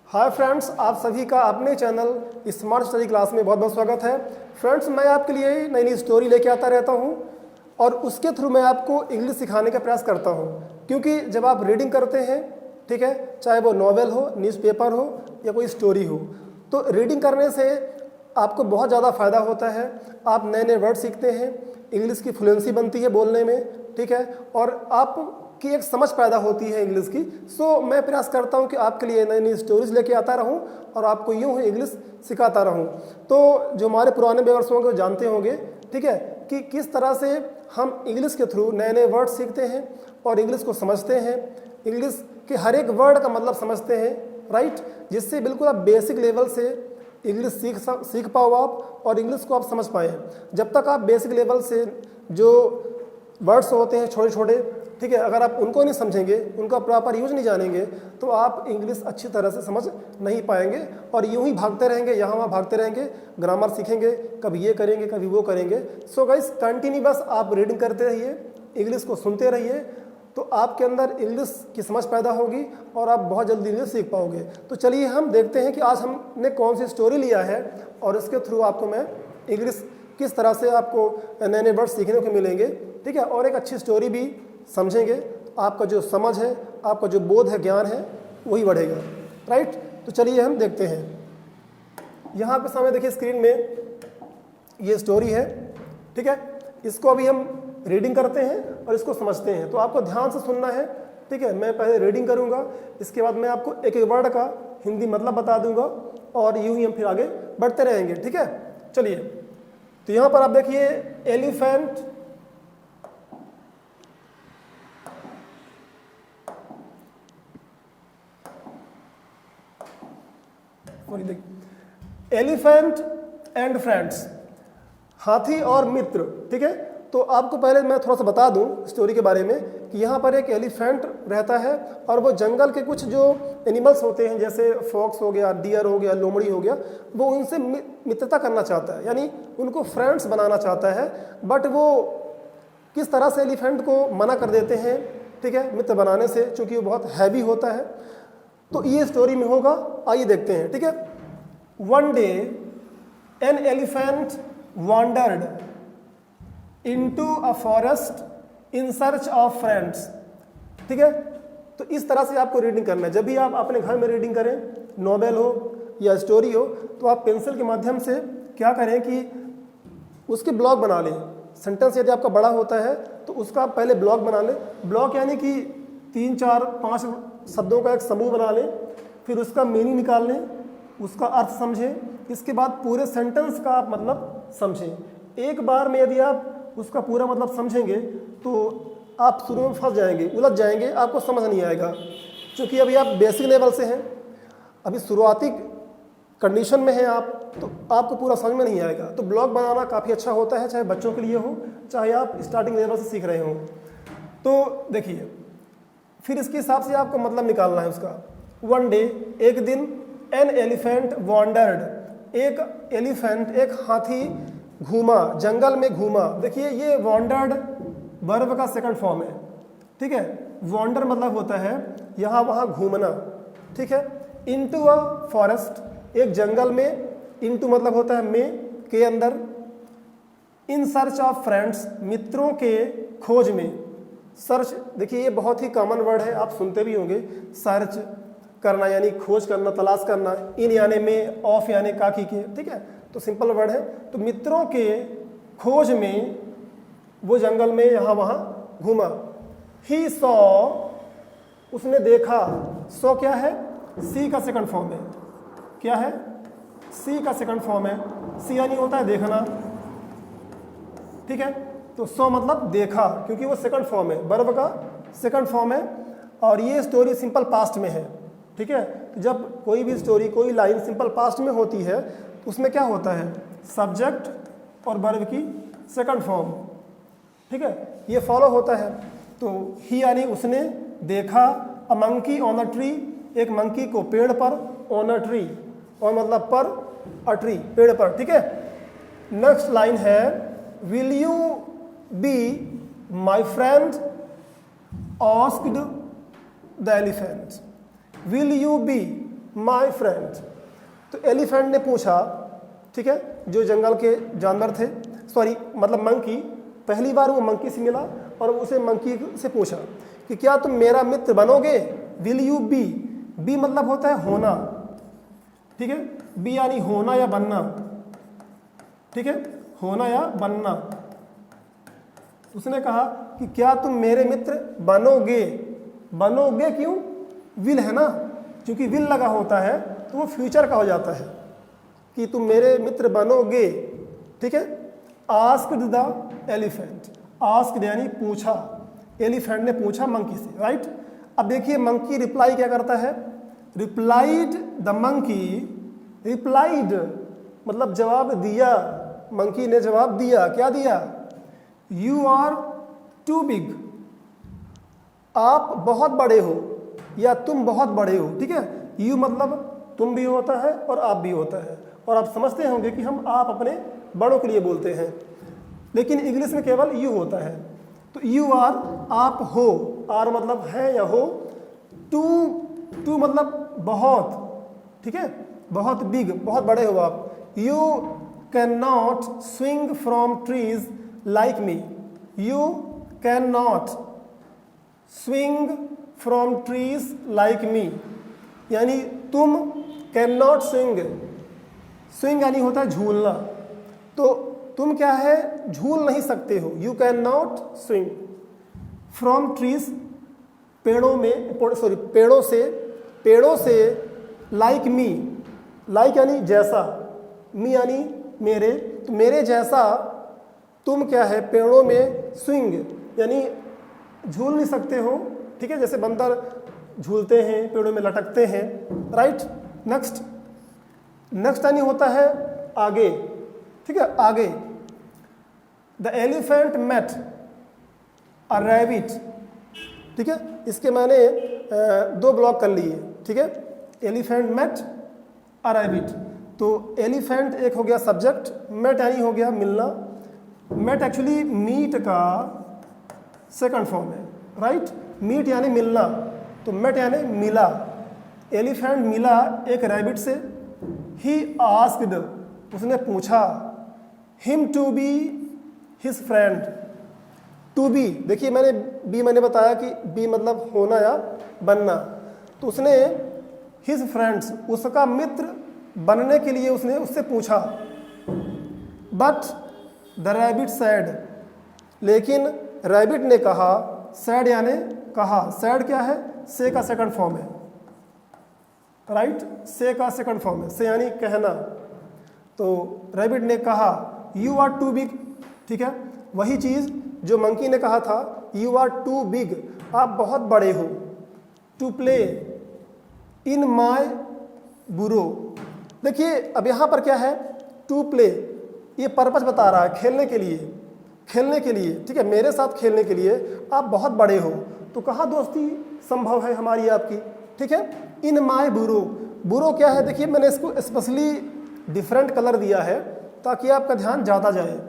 Hi friends, आप सभी का अपने चैनल स्मार्ट स्टडी क्लास में बहुत बहुत स्वागत है। फ्रेंड्स, मैं आपके लिए नई नई स्टोरी लेके आता रहता हूं और उसके थ्रू मैं आपको इंग्लिश सिखाने का प्रयास करता हूं, क्योंकि जब आप रीडिंग करते हैं, ठीक है, चाहे वो नॉवेल हो, न्यूज़पेपर हो या कोई स्टोरी हो, तो रीडिंग करने से आपको बहुत ज़्यादा फ़ायदा होता है। आप नए नए वर्ड सीखते हैं, इंग्लिश की फ्लुएंसी बनती है बोलने में, ठीक है, और आपकी एक समझ पैदा होती है इंग्लिश की। सो मैं प्रयास करता हूं कि आपके लिए नई नई स्टोरीज लेके आता रहूं और आपको यूं ही इंग्लिश सिखाता रहूं। तो जो हमारे पुराने व्यूअर्स होंगे वो जानते होंगे, ठीक है, कि किस तरह से हम इंग्लिश के थ्रू नए नए वर्ड सीखते हैं और इंग्लिश को समझते हैं, इंग्लिश के हर एक वर्ड का मतलब समझते हैं, राइट, जिससे बिल्कुल आप बेसिक लेवल से इंग्लिश सीख पाओ आप और इंग्लिश को आप समझ पाएँ। जब तक आप बेसिक लेवल से जो वर्ड्स होते हैं छोटे छोटे, ठीक है, अगर आप उनको नहीं समझेंगे, उनका प्रॉपर यूज नहीं जानेंगे, तो आप इंग्लिश अच्छी तरह से समझ नहीं पाएंगे और यूं ही भागते रहेंगे, यहाँ वहाँ भागते रहेंगे, ग्रामर सीखेंगे, कभी ये करेंगे कभी वो करेंगे। सो गाइस, कंटिन्यूअस आप रीडिंग करते रहिए, इंग्लिश को सुनते रहिए, तो आपके अंदर इंग्लिश की समझ पैदा होगी और आप बहुत जल्दी इंग्लिश सीख पाओगे। तो चलिए हम देखते हैं कि आज हमने कौन सी स्टोरी लिया है और इसके थ्रू आपको मैं इंग्लिश किस तरह से आपको नए नए वर्ड सीखने को मिलेंगे, ठीक है, और एक अच्छी स्टोरी भी समझेंगे। आपका जो समझ है, आपका जो बोध है, ज्ञान है, वही बढ़ेगा, राइट। तो चलिए हम देखते हैं। यहाँ पे सामने देखिए स्क्रीन में ये स्टोरी है, ठीक है, इसको अभी हम रीडिंग करते हैं और इसको समझते हैं। तो आपको ध्यान से सुनना है, ठीक है। मैं पहले रीडिंग करूँगा, इसके बाद मैं आपको एक एक वर्ड का हिंदी मतलब बता दूंगा और यूं ही हम फिर आगे बढ़ते रहेंगे, ठीक है। चलिए, तो यहाँ पर आप देखिए एलिफेंट, एलिफेंट एंड फ्रेंड्स, हाथी और मित्र, ठीक है। तो आपको पहले मैं थोड़ा सा बता दूं स्टोरी के बारे में कि यहाँ पर एक एलिफेंट रहता है और वो जंगल के कुछ जो एनिमल्स होते हैं, जैसे फॉक्स हो गया, डियर हो गया, लोमड़ी हो गया, वो उनसे मित्रता करना चाहता है, यानी उनको फ्रेंड्स बनाना चाहता है। बट वो किस तरह से एलिफेंट को मना कर देते हैं, ठीक है, मित्र बनाने से, चूँकि वो बहुत हैवी होता है। तो ये स्टोरी में होगा, आइए देखते हैं, ठीक है। One day an elephant wandered into a forest in search of friends, ठीक है। तो इस तरह से आपको रीडिंग करना है। जब भी आप अपने घर में रीडिंग करें, नॉवेल हो या स्टोरी हो, तो आप पेंसिल के माध्यम से क्या करें कि उसके ब्लॉक बना लें। सेंटेंस यदि आपका बड़ा होता है तो उसका आप पहले ब्लॉक बना लें। ब्लॉक यानी कि 3, 4, 5 शब्दों का एक समूह बना लें, फिर उसका मीनिंग निकाल लें, उसका अर्थ समझें, इसके बाद पूरे सेंटेंस का आप मतलब समझें। एक बार में यदि आप उसका पूरा मतलब समझेंगे तो आप शुरू में फंस जाएंगे, उलझ जाएंगे, आपको समझ नहीं आएगा, क्योंकि अभी आप बेसिक लेवल से हैं, अभी शुरुआती कंडीशन में हैं आप, तो आपको पूरा समझ में नहीं आएगा। तो ब्लॉक बनाना काफ़ी अच्छा होता है, चाहे बच्चों के लिए हो, चाहे आप स्टार्टिंग लेवल से सीख रहे हो। तो देखिए, फिर इसके हिसाब से आपको मतलब निकालना है उसका। वन डे, एक दिन, एन एलिफेंट वॉन्डर्ड, एक एलिफेंट, एक हाथी घूमा, जंगल में घूमा। देखिए ये वॉन्डर्ड वर्ब का सेकंड फॉर्म है, ठीक है। वॉन्डर मतलब होता है यहाँ वहाँ घूमना, ठीक है। इनटू अ फॉरेस्ट, एक जंगल में, इनटू मतलब होता है में, के अंदर, इन सर्च ऑफ फ्रेंड्स, मित्रों के खोज में। सर्च, देखिए ये बहुत ही कॉमन वर्ड है, आप सुनते भी होंगे, सर्च करना यानी खोज करना, तलाश करना, इन यानी में, ऑफ यानी काकी के, ठीक है। तो सिंपल वर्ड है। तो मित्रों के खोज में वो जंगल में यहाँ वहाँ घूमा। ही सॉ, उसने देखा, सॉ क्या है, सी का सेकंड फॉर्म है, क्या है, सी का सेकंड फॉर्म है। सी यानी होता है देखना, ठीक है। तो सॉ मतलब देखा, क्योंकि वो सेकंड फॉर्म है, वर्ब का सेकंड फॉर्म है। और ये स्टोरी सिंपल पास्ट में है, ठीक है। जब कोई भी स्टोरी, कोई लाइन सिंपल पास्ट में होती है तो उसमें क्या होता है, सब्जेक्ट और वर्ब की सेकंड फॉर्म, ठीक है, ये फॉलो होता है। तो ही यानी उसने देखा, a monkey on a tree, एक मंकी को पेड़ पर, ऑन अ ट्री, और मतलब पर, अ ट्री, पेड़ पर, ठीक है। नेक्स्ट लाइन है, will you be my friend asked the elephant. Will you be my friend. तो एलिफेंट ने पूछा, ठीक है, जो जंगल के जानवर थे, सॉरी मतलब मंकी, पहली बार वो मंकी से मिला और उसे मंकी से पूछा कि क्या तुम मेरा मित्र बनोगे, विल यू बी। बी मतलब होता है होना, ठीक है, बी यानी होना या बनना, ठीक है, होना या बनना। उसने कहा कि क्या तुम मेरे मित्र बनोगे। बनोगे क्यों, विल है ना, क्योंकि विल लगा होता है तो वो फ्यूचर का हो जाता है कि तुम मेरे मित्र बनोगे, ठीक है। आस्क्ड द एलिफेंट, आस्क्ड यानी पूछा, एलिफेंट ने पूछा मंकी से, राइट। अब देखिए मंकी रिप्लाई क्या करता है, रिप्लाइड द मंकी, रिप्लाइड मतलब जवाब दिया, मंकी ने जवाब दिया, क्या दिया, यू आर टू बिग, आप बहुत बड़े हो या तुम बहुत बड़े हो, ठीक है। यू मतलब तुम भी होता है और आप भी होता है, और आप समझते होंगे कि हम आप अपने बड़ों के लिए बोलते हैं, लेकिन इंग्लिश में केवल यू होता है। तो यू आर आप हो, आर मतलब है या हो, टू टू मतलब बहुत, ठीक है, बहुत बिग, बहुत बड़े हो आप। You can not swing from trees like me, you can not swing from trees like me, यानी तुम कैन नॉट स्विंग, स्विंग यानी होता है झूलना, तो तुम क्या है, झूल नहीं सकते हो, you can not swing from trees, पेड़ों में, सॉरी पेड़ों से, लाइक मी, लाइक यानी जैसा, मी यानी मेरे, तो मेरे जैसा तुम क्या है, पेड़ों में स्विंग यानी झूल नहीं सकते हो, ठीक है, जैसे बंदर झूलते हैं, पेड़ों में लटकते हैं, राइट। नेक्स्ट, नेक्स्ट यानी होता है आगे, ठीक है, आगे। The elephant met a rabbit, ठीक है, इसके मैंने दो ब्लॉक कर लिए, ठीक है। एलिफेंट मेट अ रैबिट, तो एलिफेंट एक हो गया सब्जेक्ट, मेट यानी हो गया मिलना, मेट एक्चुअली मीट का सेकंड फॉर्म है, राइट। मीट यानी मिलना, तो मेट यानी मिला, एलिफेंट मिला एक रैबिट से। ही आस्क्ड, उसने पूछा, him to be his friend, to be, देखिए मैंने बताया कि बी मतलब होना या बनना, तो उसने हिज फ्रेंड्स, उसका मित्र बनने के लिए उसने उससे पूछा। बट द रैबिट सैड, लेकिन रैबिट ने कहा, सैड यानी कहा, सैड क्या है, से का सेकंड फॉर्म है, राइट, से का सेकंड फॉर्म है, से यानी कहना, तो रैबिट ने कहा यू आर टू बिग, ठीक है, वही चीज़ जो मंकी ने कहा था, यू आर टू बिग, आप बहुत बड़े हो, टू प्ले इन माई बुरो। देखिए अब यहाँ पर क्या है, टू प्ले, ये पर्पस बता रहा है, खेलने के लिए, खेलने के लिए, ठीक है, मेरे साथ खेलने के लिए आप बहुत बड़े हो, तो कहाँ दोस्ती संभव है हमारी आपकी, ठीक है। इन माई बुरो, बुरो क्या है, देखिए मैंने इसको स्पेशली डिफरेंट कलर दिया है ताकि आपका ध्यान ज़्यादा जाए।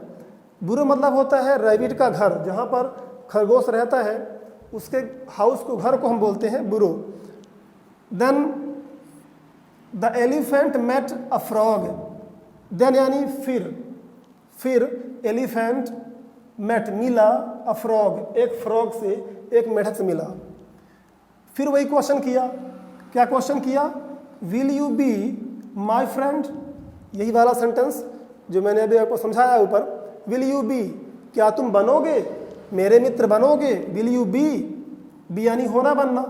बुरो मतलब होता है रैबिट का घर, जहाँ पर खरगोश रहता है उसके हाउस को, घर को हम बोलते हैं burrow. Then the elephant met a frog, then यानी फिर एलिफेंट मेट मिला अ फ्रॉग, एक फ्रॉग से, एक मेढक से मिला। फिर वही क्वेश्चन किया, क्या क्वेश्चन किया, will you be my friend, यही वाला सेंटेंस जो मैंने अभी आपको समझाया ऊपर, विल यू बी, क्या तुम बनोगे, मेरे मित्र बनोगे, विल यू बी यानी होना बनना।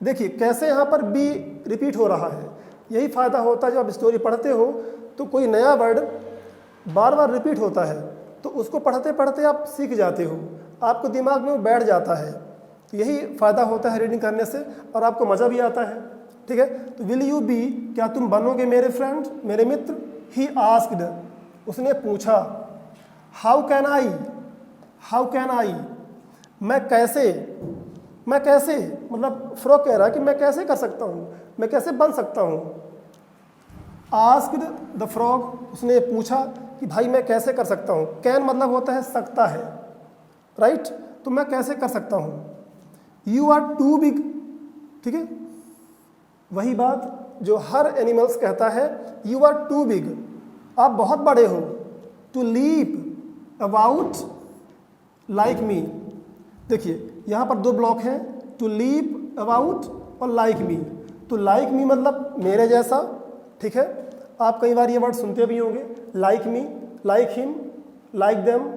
देखिए कैसे यहाँ पर बी रिपीट हो रहा है, यही फ़ायदा होता है जब आप स्टोरी पढ़ते हो तो कोई नया वर्ड बार बार रिपीट होता है, तो उसको पढ़ते पढ़ते आप सीख जाते हो, आपको दिमाग में वो बैठ जाता है, तो यही फ़ायदा होता है रीडिंग करने से, और आपको मज़ा भी आता है, ठीक है। तो विल यू बी, क्या तुम बनोगे मेरे फ्रेंड, मेरे मित्र। ही आस्क्ड, उसने पूछा। How can I, how can I, मैं कैसे मतलब फ्रॉग कह रहा है कि मैं कैसे कर सकता हूँ, मैं कैसे बन सकता हूँ। आस्क्ड द फ्रॉग, उसने पूछा कि भाई मैं कैसे कर सकता हूँ, कैन मतलब होता है सकता है, राइट, तो मैं कैसे कर सकता हूँ। यू आर टू बिग, ठीक है, वही बात, जो हर एनिमल्स कहता है यू आर टू बिग, आप बहुत बड़े हो, to leap about like me. देखिए यहाँ पर दो ब्लॉक हैं, टू लीप अबाउट और लाइक मी। तो लाइक मी मतलब मेरे जैसा, ठीक है। आप कई बार ये वर्ड सुनते भी होंगे, like me, like him, like them,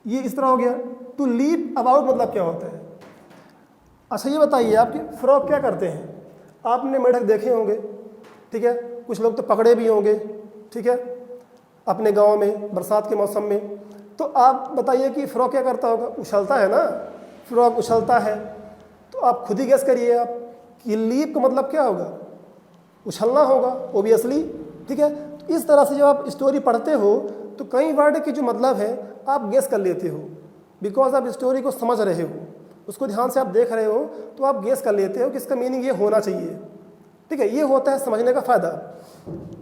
ये इस तरह हो गया। टू लीप अबाउट मतलब क्या होता है? अच्छा ये बताइए, आपके फ्रॉग क्या करते हैं? आपने मेढक देखे होंगे, ठीक है, कुछ लोग तो पकड़े भी होंगे, ठीक है, अपने गांव में बरसात के मौसम में। तो आप बताइए कि फ्रॉग क्या करता होगा? उछलता है ना, फ्रॉग उछलता है। तो आप खुद ही गेस करिए आप कि लीप का मतलब क्या होगा? उछलना होगा ओबियसली, ठीक है। इस तरह से जब आप स्टोरी पढ़ते हो तो कई वर्ड के जो मतलब है आप गेस कर लेते हो, बिकॉज आप स्टोरी को समझ रहे हो, उसको ध्यान से आप देख रहे हो, तो आप गेस कर लेते हो कि इसका मीनिंग ये होना चाहिए, ठीक है। ये होता है समझने का फ़ायदा।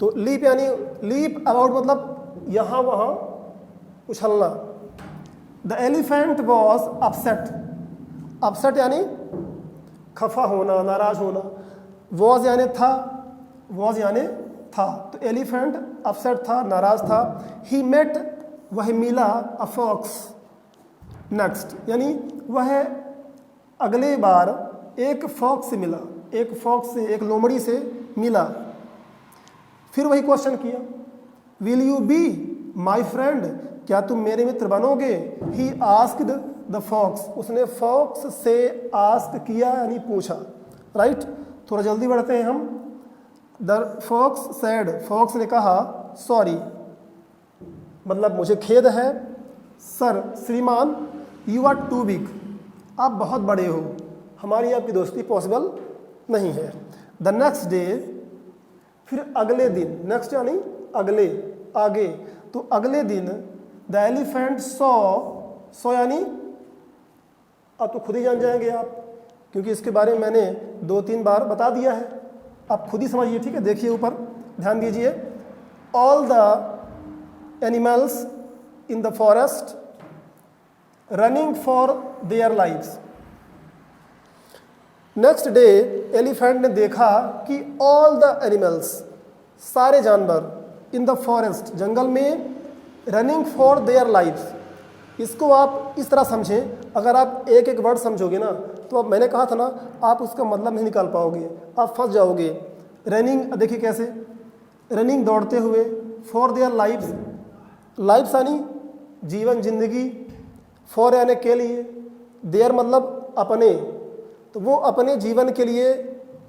तो लीप यानी लीप अबाउट मतलब यहाँ वहाँ उछलना। The elephant was upset, upset यानी खफा होना, नाराज होना। वॉज यानी था, वॉज यानी था, तो एलिफेंट अपसेट था, नाराज था। ही मेट, वह मिला, अ फॉक्स नेक्स्ट, यानी वह अगले बार एक फॉक्स से मिला, एक फॉक्स से, एक लोमड़ी से मिला। फिर वही क्वेश्चन किया, will you be my friend, क्या तुम मेरे मित्र बनोगे? ही आस्क्ड द फॉक्स, उसने फॉक्स से आस्क किया यानी पूछा, राइट। थोड़ा जल्दी बढ़ते हैं हम। द फॉक्स सैड, फॉक्स ने कहा सॉरी मतलब मुझे खेद है। सर, श्रीमान, यू आर टू बिग, आप बहुत बड़े हो, हमारी आपकी दोस्ती पॉसिबल नहीं है। द नेक्स्ट डे, फिर अगले दिन, नेक्स्ट यानी अगले, आगे, तो अगले दिन द एलिफेंट सॉ यानी आप तो खुद ही जान जाएंगे आप, क्योंकि इसके बारे में मैंने 2-3 बार बता दिया है, आप खुद ही समझिए, ठीक है। देखिए ऊपर ध्यान दीजिए, all the animals in the forest running for their lives. Next day elephant ने देखा कि ऑल द एनिमल्स, सारे जानवर, इन द फॉरेस्ट, जंगल में, रनिंग फॉर देयर लाइव्स। इसको आप इस तरह समझें, अगर आप एक एक वर्ड समझोगे ना तो अब मैंने कहा था ना, आप उसका मतलब नहीं निकाल पाओगे, आप फंस जाओगे। रनिंग, देखिए कैसे, रनिंग दौड़ते हुए, फॉर देयर लाइव्स, लाइव्स यानी जीवन, जिंदगी, फॉर यानी के लिए, देयर मतलब अपने, तो वो अपने जीवन के लिए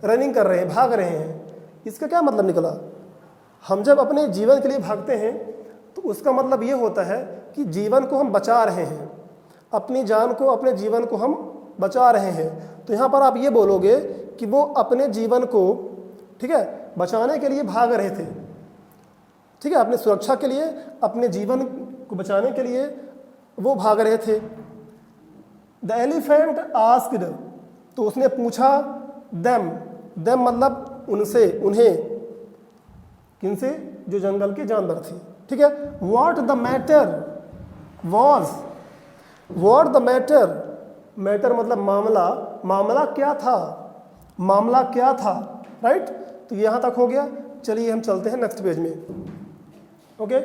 रनिंग कर रहे हैं, भाग रहे हैं। इसका क्या मतलब निकला? हम जब अपने जीवन के लिए भागते हैं तो उसका मतलब ये होता है कि जीवन को हम बचा रहे हैं, अपनी जान को, अपने जीवन को हम बचा रहे हैं। तो यहाँ पर आप ये बोलोगे कि वो अपने जीवन को, ठीक है, बचाने के लिए भाग रहे थे, ठीक है, अपनी सुरक्षा के लिए, अपने जीवन को बचाने के लिए वो भाग रहे थे। द एलिफेंट आस्क्ड, तो उसने पूछा, देम, देम मतलब उनसे, उन्हें, किनसे? जो जंगल के जानवर थे, ठीक है। What the matter was, what the matter, matter मतलब मामला, मामला क्या था, मामला क्या था, राइट। तो यहाँ तक हो गया। चलिए हम चलते हैं नेक्स्ट पेज में, ओके।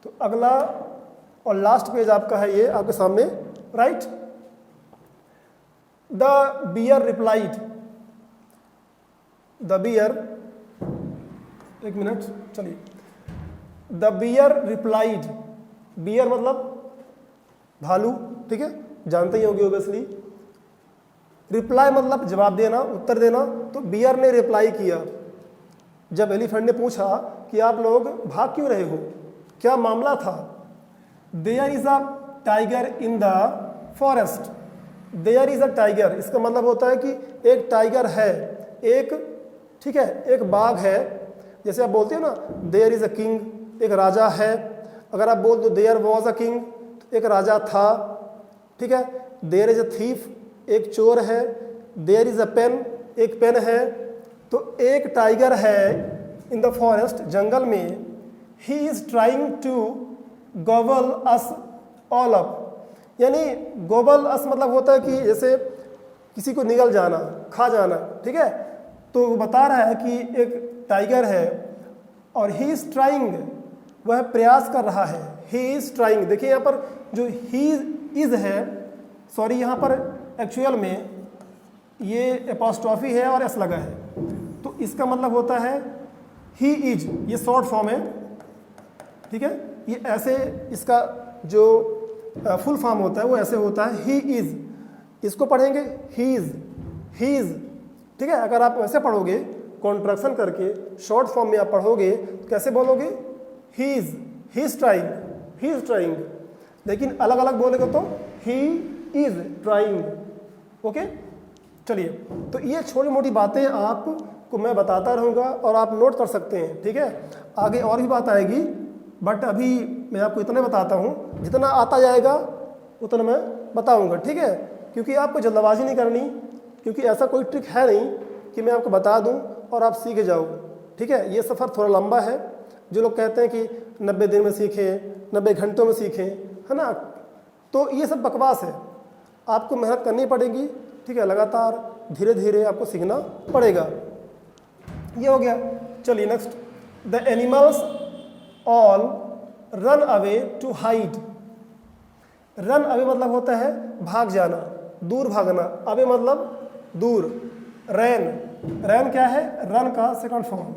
तो अगला और लास्ट पेज आपका है ये आपके सामने, right. The bear replied, the bear, एक मिनट, चलिए। द बियर रिप्लाइड, बियर मतलब भालू, ठीक है, जानते ही होंगे ओबियसली। रिप्लाई मतलब जवाब देना, उत्तर देना। तो बियर ने रिप्लाई किया, जब एलिफेंट ने पूछा कि आप लोग भाग क्यों रहे हो, क्या मामला था। There is a tiger in the forest, there is a tiger, इसका मतलब होता है कि एक टाइगर है, एक, ठीक है, एक बाघ है। जैसे आप बोलते हो ना, देयर इज अ किंग, एक राजा है। अगर आप बोल दो देयर वॉज अ किंग, तो एक राजा था, ठीक है। देयर इज अ थीफ, एक चोर है। देयर इज अ पेन, एक पेन है। तो एक टाइगर है इन द फॉरेस्ट, जंगल में। He is trying to gobble us all up, यानी गॉबल अस मतलब होता है कि जैसे किसी को निगल जाना, खा जाना, ठीक है। तो वो बता रहा है कि एक टाइगर है और ही इज़ ट्राइंग, वह प्रयास कर रहा है। ही इज़ ट्राइंग, देखिए यहाँ पर जो ही इज़ है, सॉरी यहाँ पर एक्चुअल में ये एपोस्ट्रॉफी है और एस लगा है, तो इसका मतलब होता है ही इज, ये शॉर्ट फॉर्म है, ठीक है। ये ऐसे इसका जो फुल फॉर्म होता है वो ऐसे होता है ही इज, इसको पढ़ेंगे ही इज, ठीक है। अगर आप वैसे पढ़ोगे कॉन्ट्रैक्शन करके शॉर्ट फॉर्म में आप पढ़ोगे तो कैसे बोलोगे ही इज ट्राइंग, लेकिन अलग अलग बोलेगे तो ही इज ट्राइंग, ओके। चलिए, तो ये छोटी मोटी बातें आपको मैं बताता रहूँगा और आप नोट कर सकते हैं, ठीक है। आगे और भी बात आएगी, बट अभी मैं आपको इतना बताता हूँ, जितना आता जाएगा उतना मैं बताऊँगा, ठीक है। क्योंकि आपको जल्दबाजी नहीं करनी, क्योंकि ऐसा कोई ट्रिक है नहीं कि मैं आपको बता दूँ और आप सीख जाओ, ठीक है। ये सफ़र थोड़ा लंबा है। जो लोग कहते हैं कि 90 दिन में सीखें, 90 घंटों में सीखें, है ना, तो ये सब बकवास है। आपको मेहनत करनी पड़ेगी, ठीक है, लगातार धीरे धीरे आपको सीखना पड़ेगा। ये हो गया। चलिए next, the animals all run away to hide. Run away मतलब होता है भाग जाना, दूर भागना। अवे मतलब दूर। रैन क्या है? रन का सेकंड फॉर्म।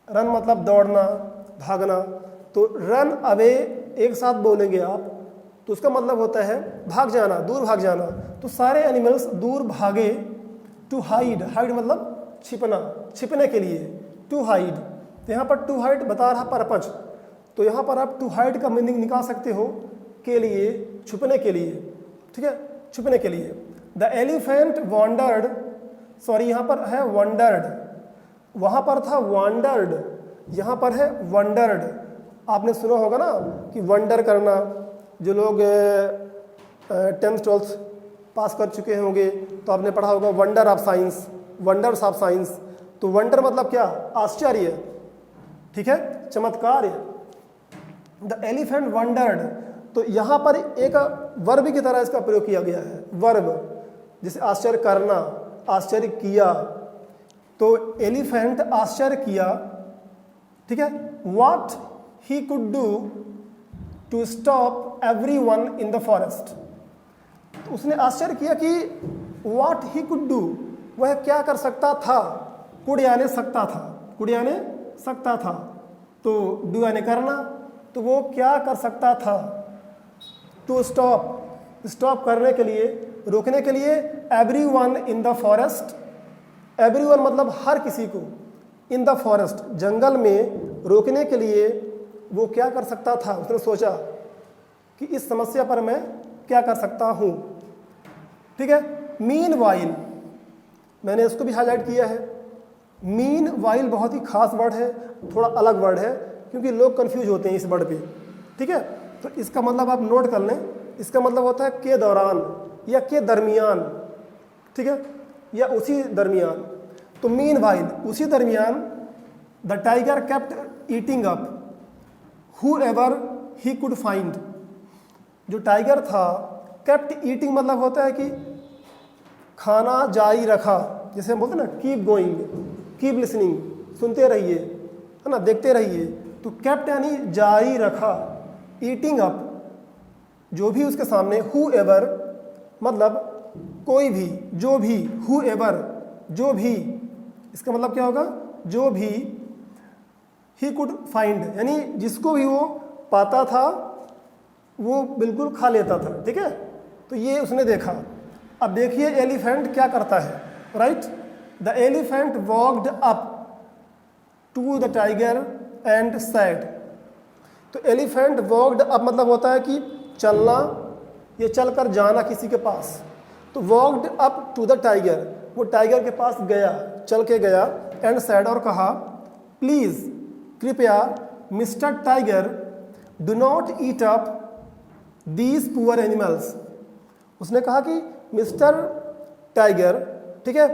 रन मतलब दौड़ना, भागना। तो रन अवे एक साथ बोलेंगे आप तो उसका मतलब होता है भाग जाना, दूर भाग जाना। तो सारे एनिमल्स दूर भागे टू हाइड। हाइड मतलब छिपना, छिपने के लिए, टू हाइड। तो यहाँ पर टू हाइड बता रहा पर्पज, तो यहाँ पर आप टू हाइड का मीनिंग निकाल सकते हो, के लिए, छुपने के लिए, ठीक है, छुपने के लिए। द एलिफेंट वॉन्डर्ड, सॉरी यहाँ पर है वंडर्ड, वहाँ पर था वॉन्डर्ड, यहाँ पर है वंडर्ड। आपने सुना होगा ना कि वंडर करना, जो लोग 10th 12th पास कर चुके होंगे तो आपने पढ़ा होगा wonder of science, wonders of science. तो वंडर मतलब क्या? आश्चर्य, ठीक है, चमत्कार। द एलिफेंट वंडर्ड, तो यहाँ पर एक वर्ब की तरह इसका प्रयोग किया गया है, वर्ब, जैसे आश्चर्य करना, आश्चर्य किया। तो एलिफेंट आश्चर्य किया, ठीक है। What he could do to stop everyone in the forest. तो उसने आश्चर्य किया कि व्हाट ही कुड डू, वह क्या कर सकता था। कुड यानी सकता था, कुड यानी सकता था, तो डू यानी करना, तो वो क्या कर सकता था। टू स्टॉप, स्टॉप करने के लिए, रोकने के लिए, everyone in the forest. Everyone मतलब हर किसी को, इन द फॉरेस्ट जंगल में रोकने के लिए वो क्या कर सकता था। उसने सोचा कि इस समस्या पर मैं क्या कर सकता हूँ, ठीक है। मीन वाइल, मैंने इसको भी हाईलाइट किया है। मीन वाइल बहुत ही खास वर्ड है, थोड़ा अलग वर्ड है, क्योंकि लोग कंफ्यूज होते हैं इस वर्ड पे, ठीक है। तो इसका मतलब आप नोट कर लें, इसका मतलब होता है के दौरान या के दरमियान, ठीक है, या उसी दरमियान। तो मीन वाइल, उसी दरमियान, the tiger kept eating up whoever he could find। जो टाइगर था, केप्ट ईटिंग मतलब होता है कि खाना जारी रखा, जैसे हम बोलते हैं ना कीप गोइंग, कीप लिसनिंग, सुनते रहिए, है ना, देखते रहिए। तो केप्ट यानी जारी रखा, ईटिंग अप जो भी उसके सामने, whoever मतलब कोई भी, जो भी, whoever जो भी, इसका मतलब क्या होगा? जो भी, ही कुड फाइंड यानी जिसको भी वो पाता था वो बिल्कुल खा लेता था, ठीक है। तो ये उसने देखा। अब देखिए एलिफेंट क्या करता है, right. The elephant walked up to the tiger and said. तो एलिफेंट वॉक्ड अप मतलब होता है कि चलना, ये चलकर जाना किसी के पास। तो walked up to the tiger, वो टाइगर के पास गया, चल के गया, एंड सैड और कहा, प्लीज़, कृपया, mister tiger, do not eat up these poor animals. उसने कहा कि मिस्टर टाइगर, ठीक है,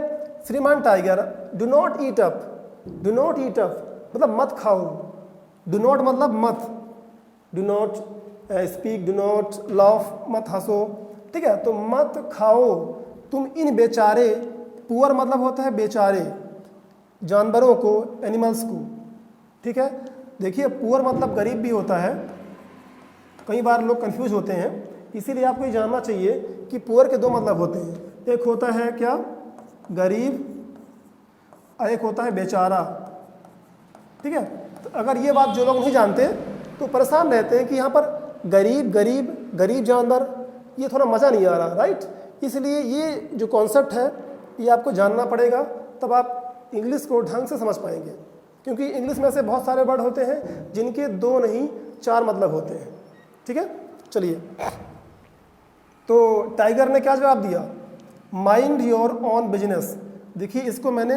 श्रीमान tiger, do not eat up, do not eat up मतलब मत खाओ, डू नॉट मतलब मत, do not speak, do not laugh, मत हंसो, ठीक है। तो मत खाओ तुम इन बेचारे पुअर मतलब होता है बेचारे, जानवरों को, एनिमल्स को, ठीक है। देखिए पुअर मतलब गरीब भी होता है, कई बार लोग कंफ्यूज होते हैं, इसीलिए आपको ये जानना चाहिए कि पुअर के दो मतलब होते हैं। एक होता है क्या, गरीब, और एक होता है बेचारा, ठीक है। तो अगर ये बात जो लोग नहीं जानते तो परेशान रहते हैं कि यहाँ पर गरीब गरीब गरीब जानवर, ये थोड़ा मज़ा नहीं आ रहा, राइट। इसलिए ये जो कॉन्सेप्ट है ये आपको जानना पड़ेगा, तब आप इंग्लिश को ढंग से समझ पाएंगे, क्योंकि इंग्लिश में से बहुत सारे वर्ड होते हैं जिनके दो नहीं 4 मतलब होते हैं, ठीक है। चलिए, तो टाइगर ने क्या जवाब दिया, माइंड योर ओन बिजनेस। देखिए इसको मैंने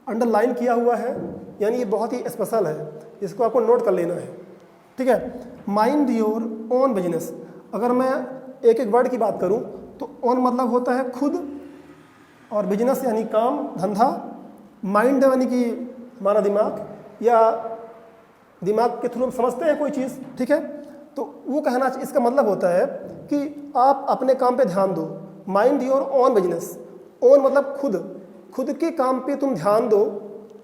अंडरलाइन किया हुआ है, यानी ये बहुत ही स्पेशल है, इसको आपको नोट कर लेना है, ठीक है। Mind your own business. अगर मैं एक एक वर्ड की बात करूं तो ओन मतलब होता है खुद, और बिजनेस यानी काम धंधा, माइंड यानी कि हमारा दिमाग, या दिमाग के थ्रू हम समझते हैं कोई चीज़, ठीक है। तो वो कहना, इसका मतलब होता है कि आप अपने काम पे ध्यान दो, mind your own business. Own मतलब खुद, खुद के काम पे तुम ध्यान दो।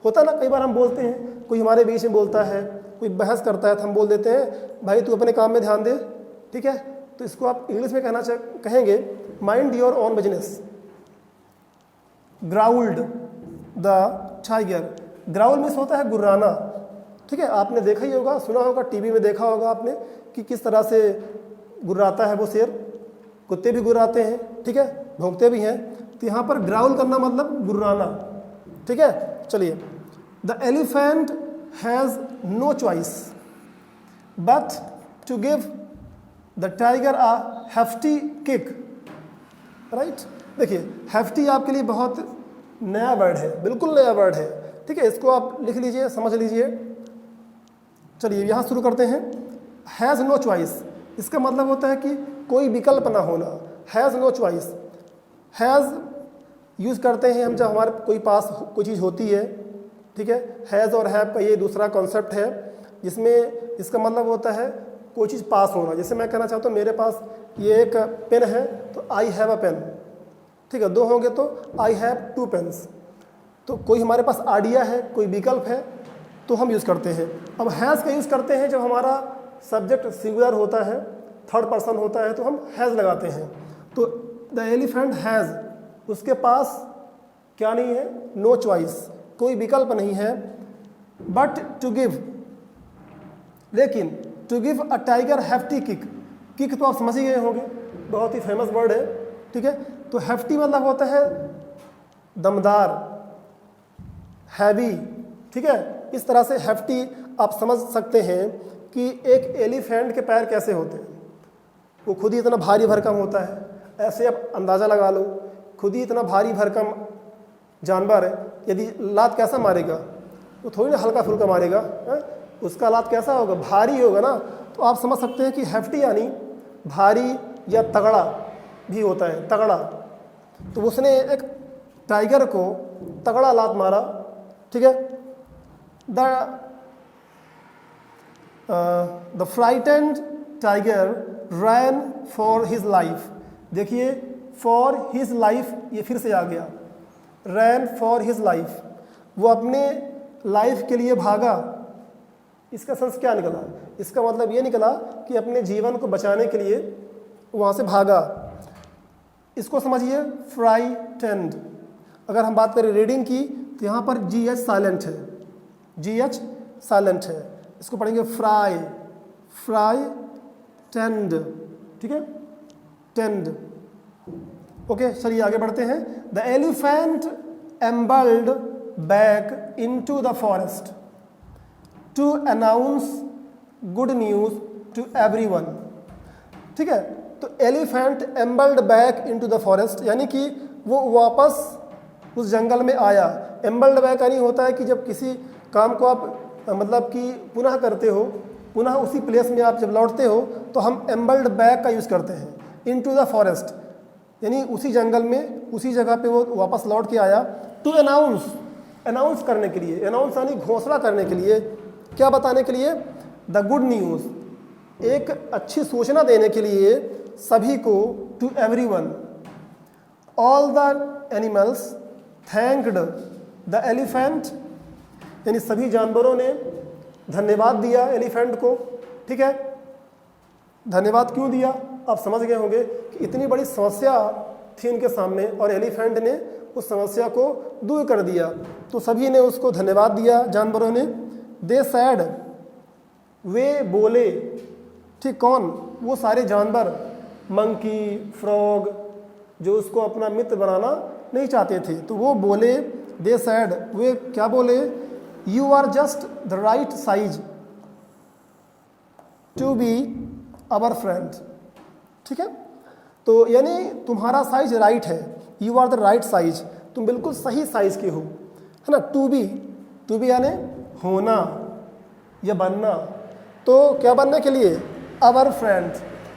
होता ना, कई बार हम बोलते हैं, कोई हमारे बीच में बोलता है, कोई बहस करता है, तो हम बोल देते हैं भाई तू अपने काम में ध्यान दे, ठीक है। तो इसको आप इंग्लिश में कहेंगे mind your own business. Growled the tiger. Growl means होता है गुर्राना, ठीक है। आपने देखा ही होगा, सुना होगा, टीवी में देखा होगा आपने कि किस तरह से गुर्राता है वो शेर। कुत्ते भी गुर्राते हैं, ठीक है, भौंकते भी हैं। तो यहाँ पर ग्राउल करना मतलब गुर्राना, ठीक है। चलिए, the elephant has no choice but to give the tiger a hefty kick, right. देखिए हेफ्टी आपके लिए बहुत नया वर्ड है, बिल्कुल नया वर्ड है, ठीक है। इसको आप लिख लीजिए, समझ लीजिए। चलिए यहाँ शुरू करते हैं। हैज़ नो चॉइस, इसका मतलब होता है कि कोई विकल्प ना होना। Has no choice, has use करते हैं हम जब हमारे कोई पास कोई चीज़ होती है, ठीक है। हैज़ और हैव का ये दूसरा कॉन्सेप्ट है, जिसमें इसका मतलब होता है कोई चीज़ पास होना। जैसे मैं कहना चाहता हूँ मेरे पास ये एक पेन है, तो आई हैव अ पेन, ठीक है। 2 होंगे तो आई हैव 2 पेन्स। तो कोई हमारे पास आइडिया है, कोई विकल्प है, तो हम यूज़ करते हैं। अब हैज़ का यूज़ करते हैं जब हमारा सब्जेक्ट सिंगुलर होता है, थर्ड पर्सन होता है, तो हम हैज़ लगाते हैं। तो द एलिफेंट हैज़, उसके पास क्या नहीं है, नो चॉइस, कोई विकल्प नहीं है। बट टू गिव, लेकिन to give a tiger hefty kick. Kick तो आप समझ ही गए होंगे, बहुत ही फेमस वर्ड है, ठीक है। तो हैफ्टी मतलब होता है दमदार, हैवी, ठीक है। इस तरह से हैफ्टी आप समझ सकते हैं कि एक एलिफेंट के पैर कैसे होते हैं। वो खुद ही इतना भारी भरकम होता है, ऐसे आप अंदाज़ा लगा लो, खुद ही इतना भारी भरकम जानवर है, यदि लात कैसा मारेगा, तो थोड़ी ना हल्का फुल्का मारेगा है? उसका लात कैसा होगा, भारी होगा ना। तो आप समझ सकते हैं कि हैफ्टी यानी भारी या तगड़ा भी होता है, तगड़ा। तो उसने एक टाइगर को तगड़ा लात मारा, ठीक है। The frightened tiger rain for his life. देखिए फॉर हिज लाइफ, ये फिर से आ गया, रैन फॉर हिज लाइफ, वो अपने लाइफ के लिए भागा। इसका सेंस क्या निकला, इसका मतलब ये निकला कि अपने जीवन को बचाने के लिए वहाँ से भागा। इसको समझिए फ्राइटेंड। अगर हम बात करें रीडिंग की, तो यहाँ पर GH साइलेंट है, GH साइलेंट है। इसको पढ़ेंगे फ्राई, फ्राई टेंड, ठीक है, टेंड। ओके, चलिए आगे बढ़ते हैं। The elephant ambled back into the forest to announce good news to everyone, ठीक है। तो elephant ambled back into the forest, यानी कि वो वापस उस जंगल में आया। एम्बल्ड बैक यानी होता है कि जब किसी काम को आप मतलब कि पुनः करते हो, पुनः उसी प्लेस में आप जब लौटते हो, तो हम एम्बल्ड बैक का यूज़ करते हैं। इनटू द फॉरेस्ट यानी उसी जंगल में, उसी जगह पे वो वापस लौट के आया। टू अनाउंस, अनाउंस करने के लिए, अनाउंस यानी घोषणा करने के लिए, क्या बताने के लिए, द गुड न्यूज़, एक अच्छी सूचना देने के लिए सभी को, to everyone, all the animals thanked the elephant, यानी सभी जानवरों ने धन्यवाद दिया एलिफेंट को। ठीक है, धन्यवाद क्यों दिया आप समझ गए होंगे कि इतनी बड़ी समस्या थी उनके सामने और एलिफेंट ने उस समस्या को दूर कर दिया, तो सभी ने उसको धन्यवाद दिया जानवरों ने। दे सैड, वे बोले, ठीक, कौन? वो सारे जानवर, मंकी, फ्रॉग, जो उसको अपना मित्र बनाना नहीं चाहते थे, तो वो बोले, दे सैड, वे क्या बोले? You are just the right size to be our friend. ठीक है, तो यानी तुम्हारा साइज राइट है, you are the right size, तुम बिल्कुल सही साइज के हो, है ना। टू बी यानी होना या बनना, तो क्या बनने के लिए? आवर फ्रेंड,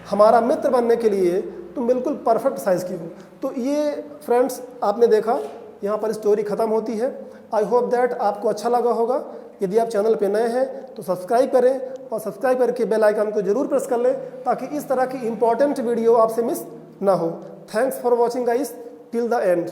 हमारा मित्र बनने के लिए तुम बिल्कुल परफेक्ट साइज की हो। तो ये फ्रेंड्स आपने देखा, यहाँ पर स्टोरी ख़त्म होती है। आई होप दैट आपको अच्छा लगा होगा। यदि आप चैनल पे नए हैं तो सब्सक्राइब करें और सब्सक्राइब करके बेल आइकन को जरूर प्रेस कर लें ताकि इस तरह की इंपॉर्टेंट वीडियो आपसे मिस ना हो। Thanks for watching guys till the end.